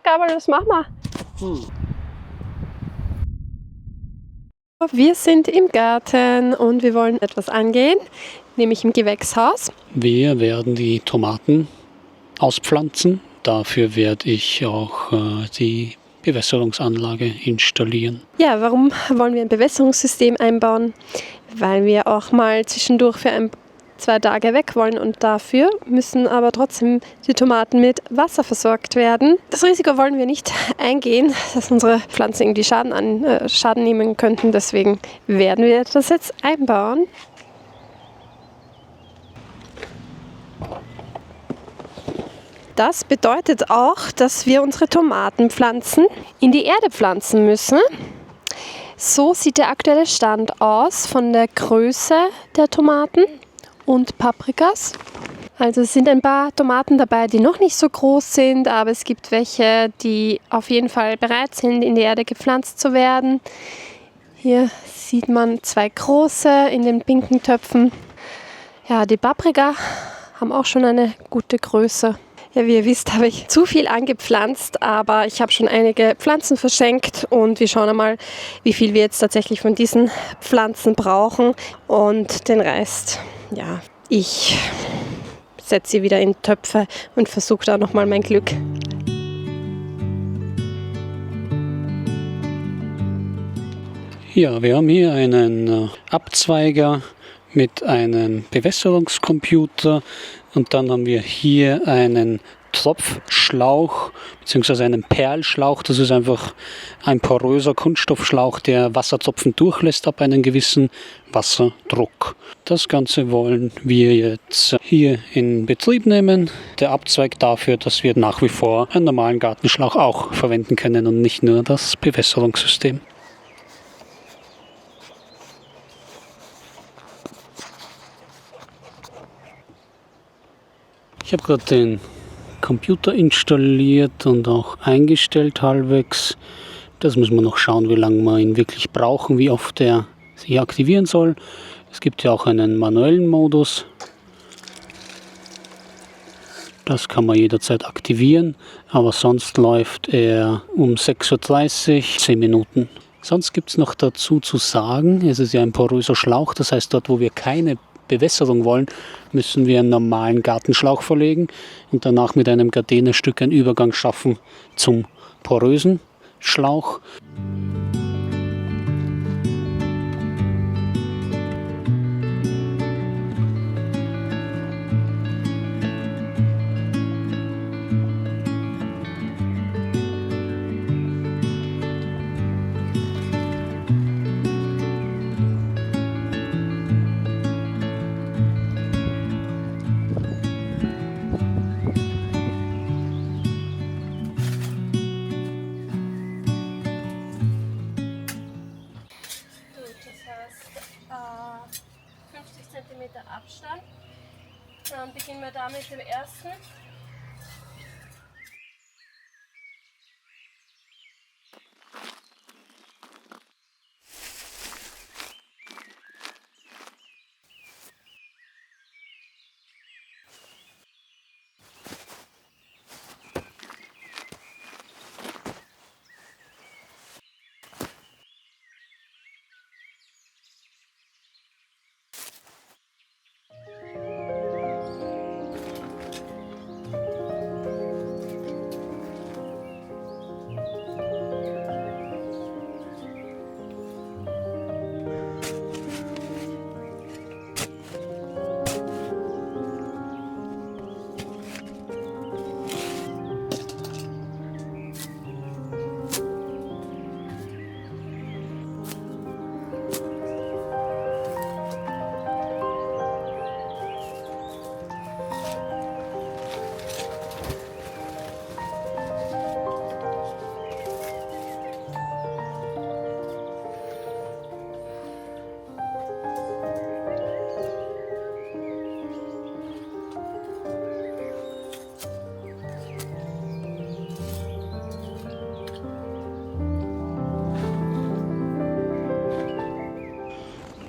Gabel, was machen wir? Wir sind im Garten und wir wollen etwas angehen, nämlich im Gewächshaus. Wir werden die Tomaten auspflanzen. Dafür werde ich auch die Bewässerungsanlage installieren. Ja, warum wollen wir ein Bewässerungssystem einbauen? Weil wir auch mal zwischendurch für 2 Tage weg wollen und dafür müssen aber trotzdem die Tomaten mit Wasser versorgt werden. Das Risiko wollen wir nicht eingehen, dass unsere Pflanzen irgendwie Schaden nehmen könnten. Deswegen werden wir das jetzt einbauen. Das bedeutet auch, dass wir unsere Tomatenpflanzen in die Erde pflanzen müssen. So sieht der aktuelle Stand aus von der Größe der Tomaten und Paprikas. Also es sind ein paar Tomaten dabei, die noch nicht so groß sind, aber es gibt welche, die auf jeden Fall bereit sind, in die Erde gepflanzt zu werden. Hier sieht man 2 große in den pinken Töpfen. Ja, die Paprika haben auch schon eine gute Größe. Ja, wie ihr wisst, habe ich zu viel angepflanzt, aber ich habe schon einige Pflanzen verschenkt und wir schauen einmal, wie viel wir jetzt tatsächlich von diesen Pflanzen brauchen und den Rest, ja, ich setze sie wieder in Töpfe und versuche da nochmal mein Glück. Ja, wir haben hier einen Abzweiger mit einem Bewässerungscomputer und dann haben wir hier einen Tropfschlauch bzw. einen Perlschlauch. Das ist einfach ein poröser Kunststoffschlauch, der Wassertropfen durchlässt ab einem gewissen Wasserdruck. Das Ganze wollen wir jetzt hier in Betrieb nehmen. Der Abzweig dafür, dass wir nach wie vor einen normalen Gartenschlauch auch verwenden können und nicht nur das Bewässerungssystem. Ich habe gerade den Computer installiert und auch eingestellt halbwegs. Das müssen wir noch schauen, wie lange wir ihn wirklich brauchen, wie oft er sich aktivieren soll. Es gibt ja auch einen manuellen Modus. Das kann man jederzeit aktivieren, aber sonst läuft er um 6:30 Uhr 10 Minuten. Sonst gibt es noch dazu zu sagen, es ist ja ein poröser Schlauch, das heißt dort, wo wir keine Bewässerung wollen, müssen wir einen normalen Gartenschlauch verlegen und danach mit einem Gardinenstück einen Übergang schaffen zum porösen Schlauch. Das heißt 50 cm Abstand. Dann beginnen wir da mit dem ersten.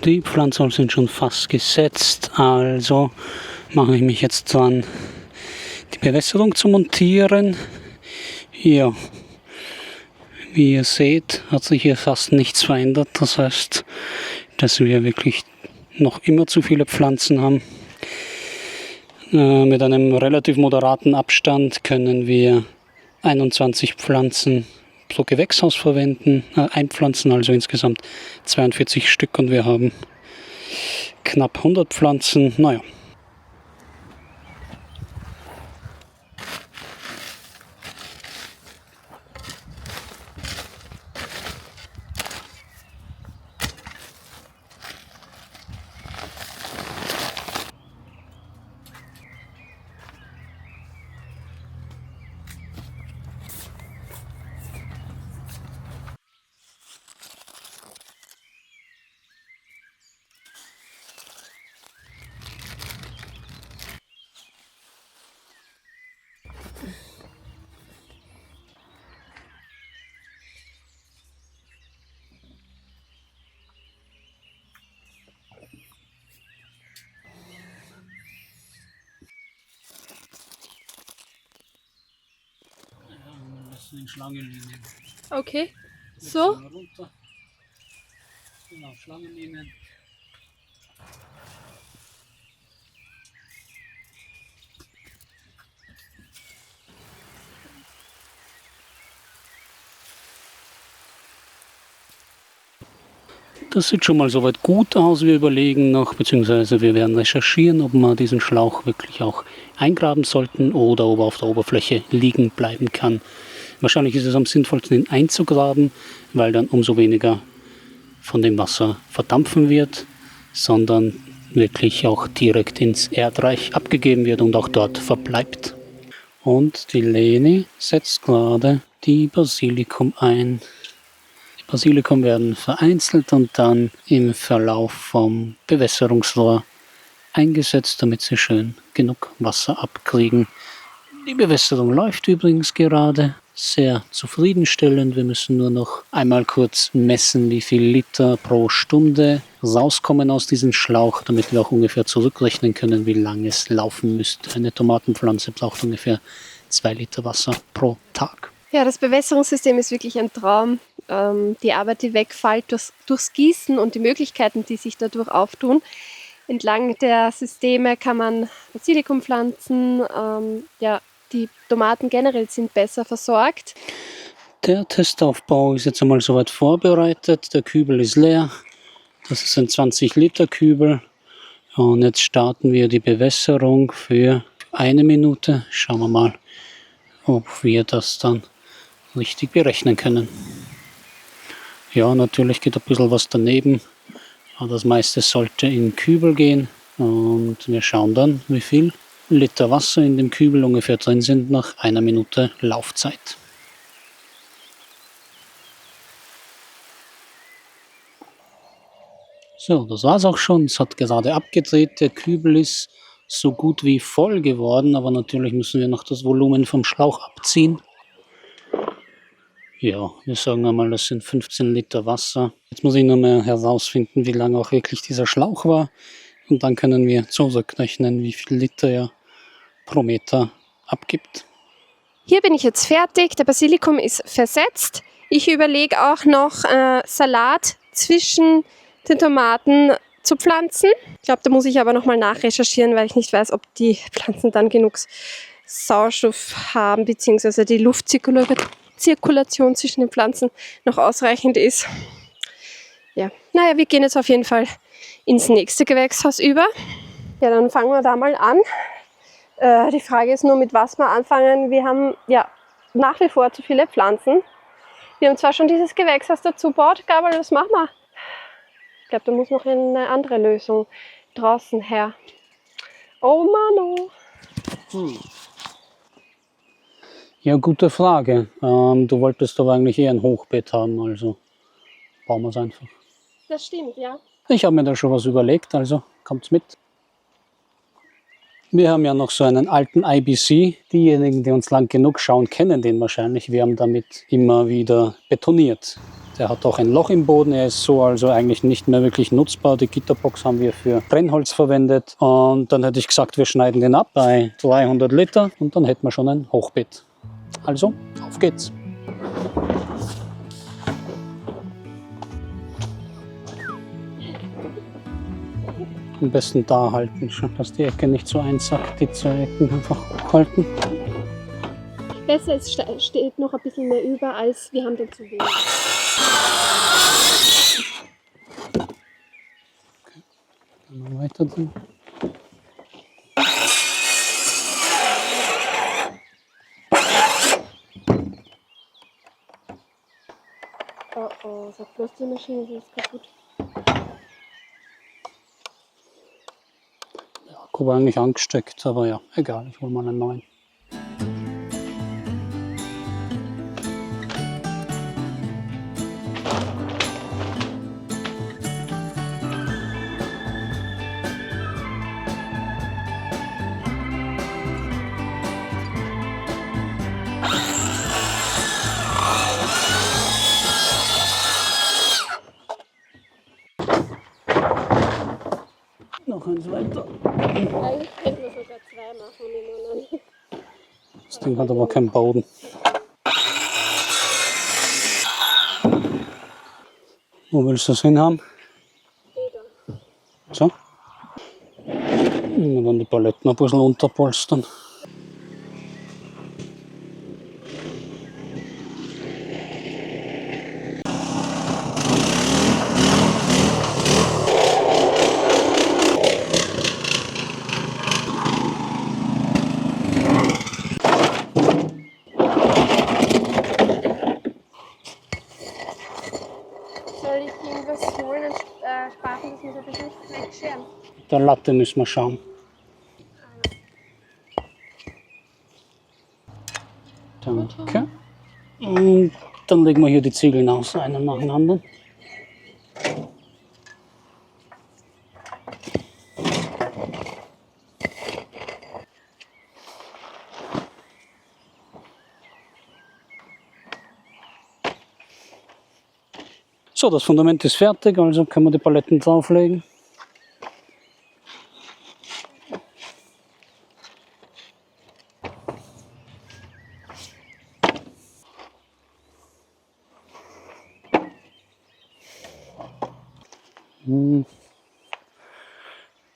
Die Pflanzen sind schon fast gesetzt, also mache ich mich jetzt dran, die Bewässerung zu montieren. Ja, wie ihr seht, hat sich hier fast nichts verändert. Das heißt, dass wir wirklich noch immer zu viele Pflanzen haben. Mit einem relativ moderaten Abstand können wir 21 Pflanzen pro Gewächshaus verwenden, einpflanzen, also insgesamt 42 Stück, und wir haben knapp 100 Pflanzen. Naja. Den Schlangenlinien. Okay, so. Runter. Genau, Schlangenlinien. Das sieht schon mal soweit gut aus. Wir überlegen noch, beziehungsweise wir werden recherchieren, ob wir diesen Schlauch wirklich auch eingraben sollten oder ob er auf der Oberfläche liegen bleiben kann. Wahrscheinlich ist es am sinnvollsten, ihn einzugraben, weil dann umso weniger von dem Wasser verdampfen wird, sondern wirklich auch direkt ins Erdreich abgegeben wird und auch dort verbleibt. Und die Leni setzt gerade die Basilikum ein. Die Basilikum werden vereinzelt und dann im Verlauf vom Bewässerungsrohr eingesetzt, damit sie schön genug Wasser abkriegen. Die Bewässerung läuft übrigens gerade sehr zufriedenstellend. Wir müssen nur noch einmal kurz messen, wie viel Liter pro Stunde rauskommen aus diesem Schlauch, damit wir auch ungefähr zurückrechnen können, wie lange es laufen müsste. Eine Tomatenpflanze braucht ungefähr 2 Liter Wasser pro Tag. Ja, das Bewässerungssystem ist wirklich ein Traum. Die Arbeit, die wegfällt durchs Gießen und die Möglichkeiten, die sich dadurch auftun. Entlang der Systeme kann man Basilikum pflanzen. Die Tomaten generell sind besser versorgt. Der Testaufbau ist jetzt einmal soweit vorbereitet. Der Kübel ist leer. Das ist ein 20-Liter-Kübel. Und jetzt starten wir die Bewässerung für 1 Minute. Schauen wir mal, ob wir das dann richtig berechnen können. Ja, natürlich geht ein bisschen was daneben. Aber das meiste sollte in den Kübel gehen. Und wir schauen dann, wie viel Liter Wasser in dem Kübel ungefähr drin sind nach 1 Minute Laufzeit. So, das war's auch schon. Es hat gerade abgedreht. Der Kübel ist so gut wie voll geworden, aber natürlich müssen wir noch das Volumen vom Schlauch abziehen. Ja, wir sagen einmal, das sind 15 Liter Wasser. Jetzt muss ich nur mehr herausfinden, wie lang auch wirklich dieser Schlauch war. Und dann können wir zurückrechnen, wie viel Liter er pro Meter abgibt. Hier bin ich jetzt fertig. Der Basilikum ist versetzt. Ich überlege auch noch Salat zwischen den Tomaten zu pflanzen. Ich glaube, da muss ich aber nochmal nachrecherchieren, weil ich nicht weiß, ob die Pflanzen dann genug Sauerstoff haben, beziehungsweise die Luftzirkulation zwischen den Pflanzen noch ausreichend ist. Ja, naja, wir gehen jetzt auf jeden Fall ins nächste Gewächshaus über. Ja, dann fangen wir da mal an. Die Frage ist nur, mit was wir anfangen. Wir haben ja nach wie vor zu viele Pflanzen. Wir haben zwar schon dieses Gewächshaus dazu gebaut, aber was machen wir? Ich glaube, da muss noch eine andere Lösung draußen her. Oh Mano! Ja, gute Frage. Du wolltest aber eigentlich eher ein Hochbeet haben, also bauen wir es einfach. Das stimmt, ja. Ich habe mir da schon was überlegt, also kommt's mit. Wir haben ja noch so einen alten IBC. Diejenigen, die uns lang genug schauen, kennen den wahrscheinlich. Wir haben damit immer wieder betoniert. Der hat auch ein Loch im Boden. Er ist so also eigentlich nicht mehr wirklich nutzbar. Die Gitterbox haben wir für Brennholz verwendet. Und dann hätte ich gesagt, wir schneiden den ab bei 300 Liter und dann hätten wir schon ein Hochbeet. Also, auf geht's. Am besten da halten, dass die Ecke nicht so einsackt, die zwei Ecken einfach hochhalten. Besser, es steht noch ein bisschen mehr über, als wir haben dann zu wenig. Okay. Dann mal weiter drin. Oh oh, sagt bloß die Maschine, die ist kaputt. Der Akku war eigentlich angesteckt, aber ja, egal, ich hole mal einen neuen. Noch eins weiter. Eigentlich könnte man sogar zwei machen. Das Ding hat aber keinen Boden. Wo willst du das hinhaben? So. Und dann die Paletten ein bisschen unterpolstern. Soll ich irgendwas holen und sparen, dass wir so ein bisschen wegscheren? Der Latte müssen wir schauen. Danke. Und dann legen wir hier die Ziegeln aus, einen nach dem anderen. So, das Fundament ist fertig, also können wir die Paletten drauflegen.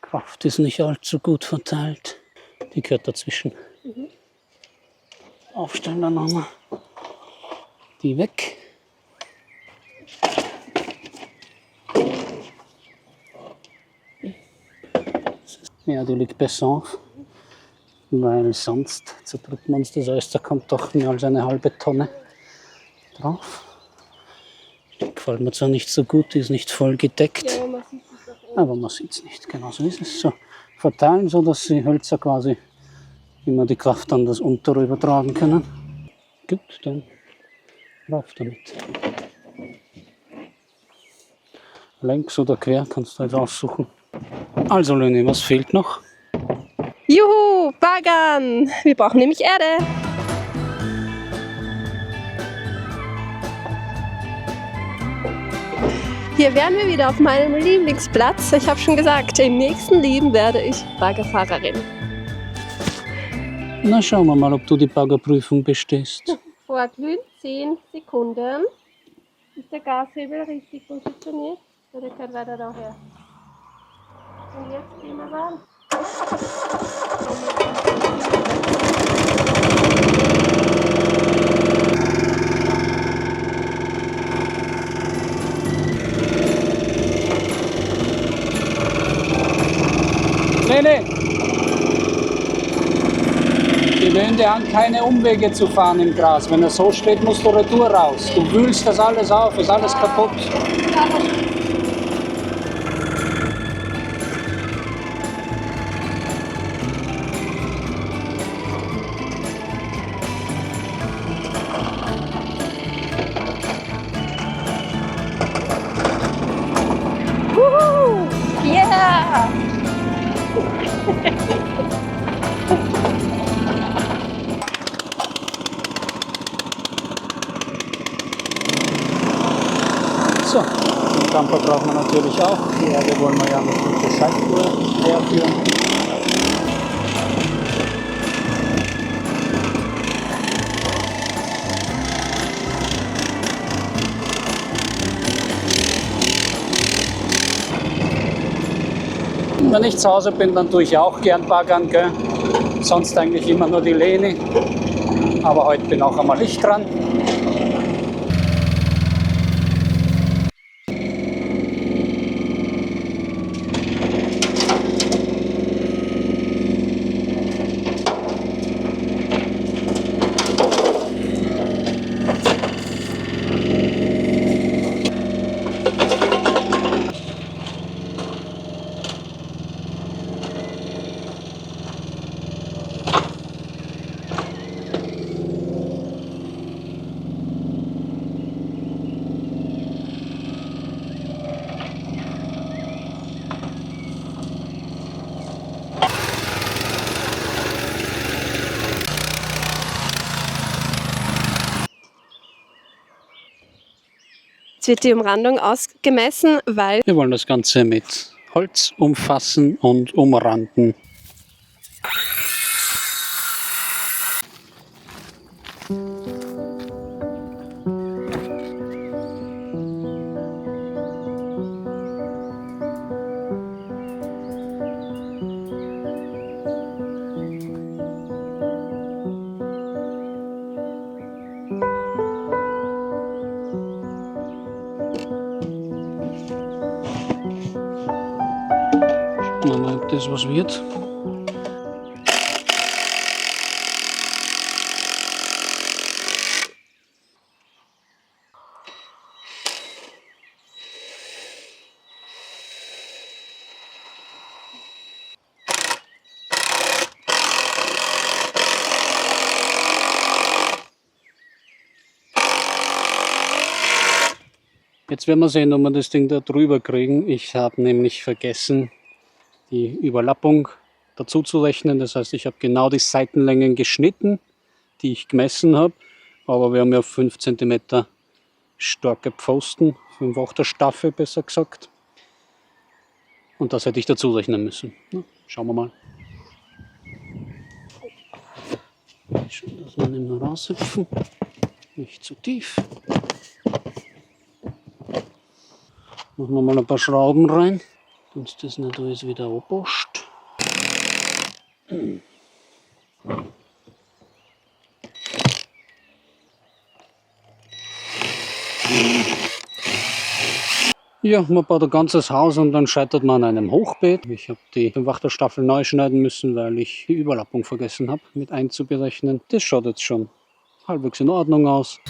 Kraft ist nicht allzu gut verteilt. Die gehört dazwischen. Aufstellen dann nochmal. Die weg. Ja, die liegt besser auf, weil sonst zerdrückt man uns das alles, da kommt doch mehr als eine halbe Tonne drauf. Die gefällt mir zwar nicht so gut, die ist nicht voll gedeckt, Ja, man sieht es doch aber man sieht es nicht. Genau so ist es. So verteilen, so dass die Hölzer quasi immer die Kraft an das Untere übertragen können. Gut, dann rauf damit. Längs oder quer kannst du jetzt aussuchen. Also Leni, was fehlt noch? Juhu, baggern! Wir brauchen nämlich Erde. Hier wären wir wieder auf meinem Lieblingsplatz. Ich habe schon gesagt, im nächsten Leben werde ich Baggerfahrerin. Na, schauen wir mal, ob du die Baggerprüfung bestehst. Vorglühen 10 Sekunden. Ist der Gashebel richtig positioniert? Oder gehört weiter daher? Und jetzt gehen wir ran. Lene! Gewöhn dir an, keine Umwege zu fahren im Gras. Wenn er so steht, musst du retour raus. Du wühlst das alles auf, ist alles kaputt. Wuhu! Yeah! So, den Camper brauchen wir natürlich auch. Die Erde wollen wir ja mit der Schalttour herführen. wenn ich zu Hause bin, dann tue ich auch gern baggern, gell? Sonst eigentlich immer nur die Leni. Aber heute bin auch einmal ich dran. Jetzt wird die Umrandung ausgemessen, weil Wir wollen das Ganze mit Holz umfassen und umranden. Schauen wir mal, ob das was wird. Jetzt werden wir sehen, ob wir das Ding da drüber kriegen. Ich habe nämlich vergessen, die Überlappung dazu zu rechnen. Das heißt, ich habe genau die Seitenlängen geschnitten, die ich gemessen habe. Aber wir haben ja 5 cm starke Pfosten, 5/8 Staffel besser gesagt. Und das hätte ich dazu rechnen müssen. Na, schauen wir mal. Schon, dass wir nicht mehr raushüpfen. Nicht zu tief. Machen wir mal ein paar Schrauben rein, sonst das nicht alles wieder abpasst. Ja, man baut ein ganzes Haus und dann scheitert man an einem Hochbeet. Ich habe die 5/8 Staffel neu schneiden müssen, weil ich die Überlappung vergessen habe mit einzuberechnen. Das schaut jetzt schon halbwegs in Ordnung aus.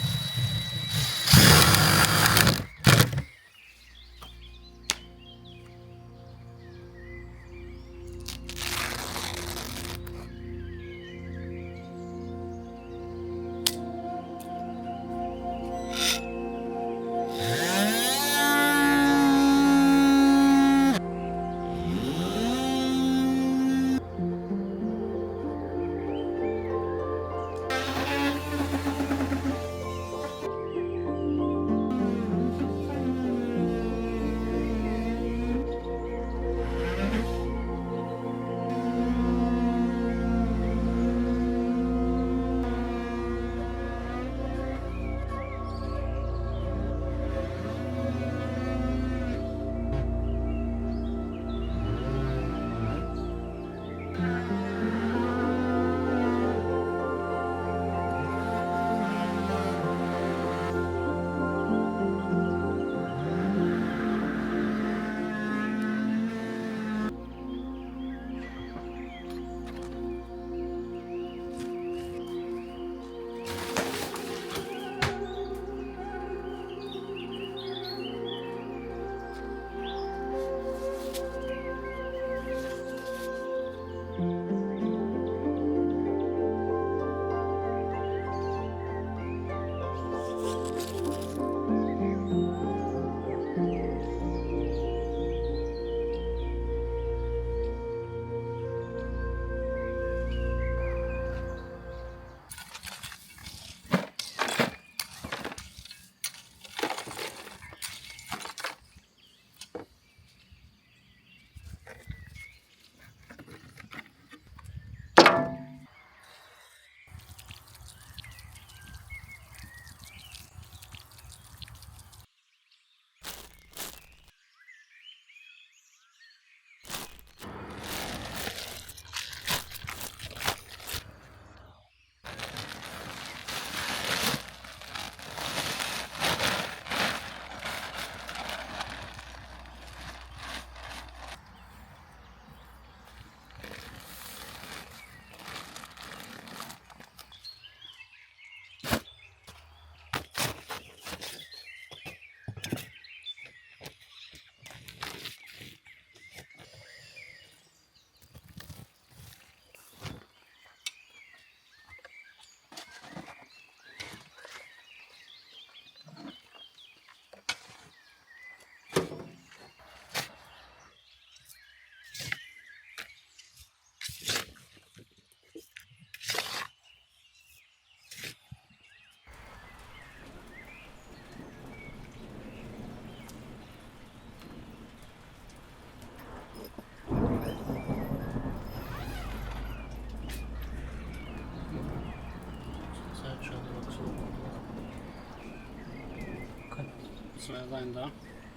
zwei rein da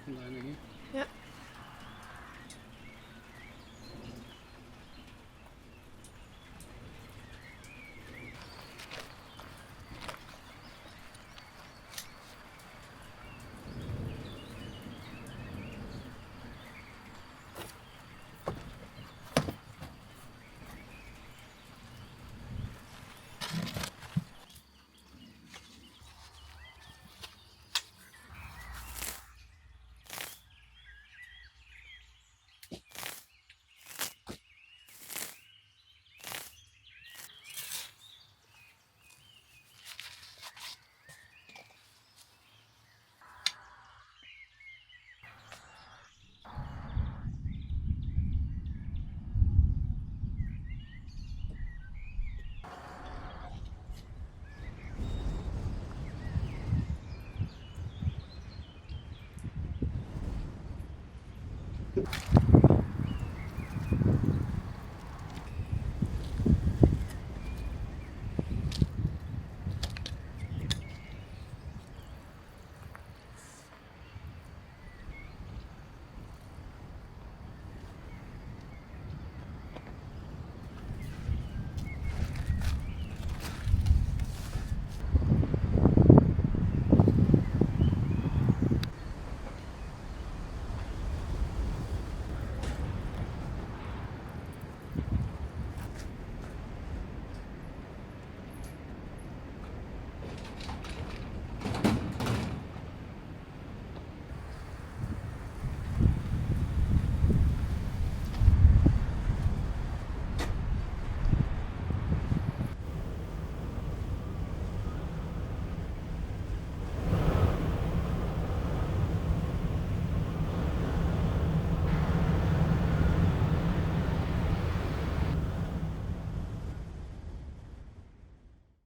und eine hier. Ja.